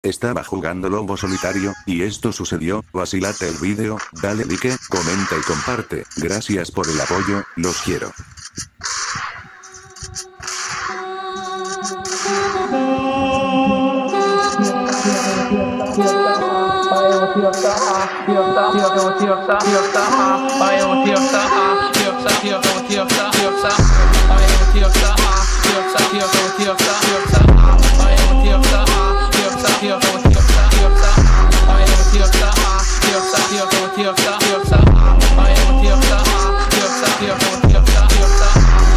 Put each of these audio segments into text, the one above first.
Estaba jugando lobo solitario, y esto sucedió. Vacílate el vídeo, dale like, comenta y comparte. Gracias por el apoyo, los quiero.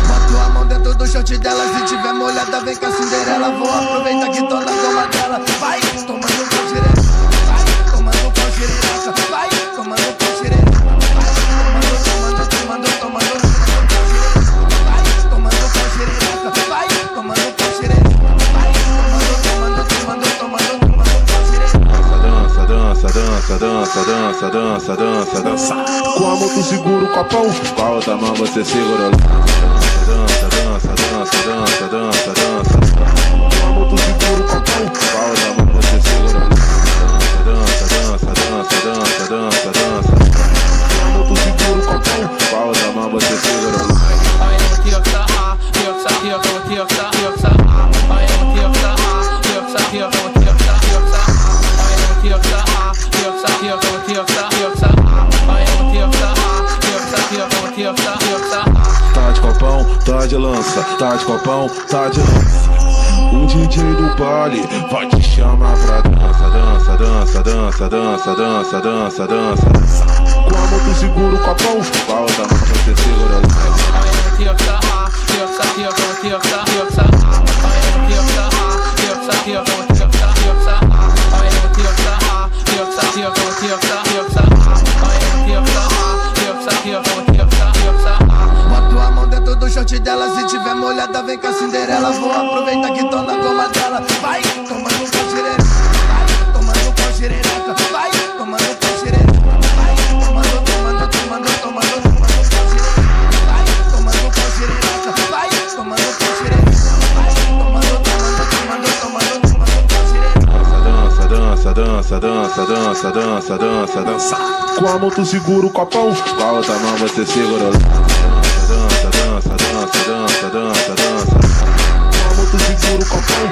Boto a mão dentro do short dela, se tiver molhada vem com a Cinderela. Vou aproveitar que tô na goma dela. Vai, tomando pau direto. Vai, tomando pau direto. Vai, tomando pau direto. Vai, tomando pau direto. Vai, tomando pau direto. Vai, tomando pau direto. Dança. Com a mão tu segura o copão, com a outra mão você segura o dança. Com a mão tu segura o copão, com a outra mão você segura o dança. Com a mão tu segura o copão, com a outra mão você segura o Tá de copão, tá de lança, tá de copão, tá de lança. O DJ do baile vai te chamar pra dança. Com a mão tu segura o copão, com a outra mão você segura o Boto a mão dentro do short dela, se tiver molhada vem com a Cinderela. Vou aproveitar que tô na goma dela. Vai, tomando pau direto. Vai, tomando pau direto. Vai, tomando pau direto. Vai, tomando pau direto. Vai, tomando pau direto. Vai, tomando pau direto. Vai, tomando pau direto. dança. Com a mão tu segura o copão, com a outra mão você segura o dança. Com a mão tu segura o copão,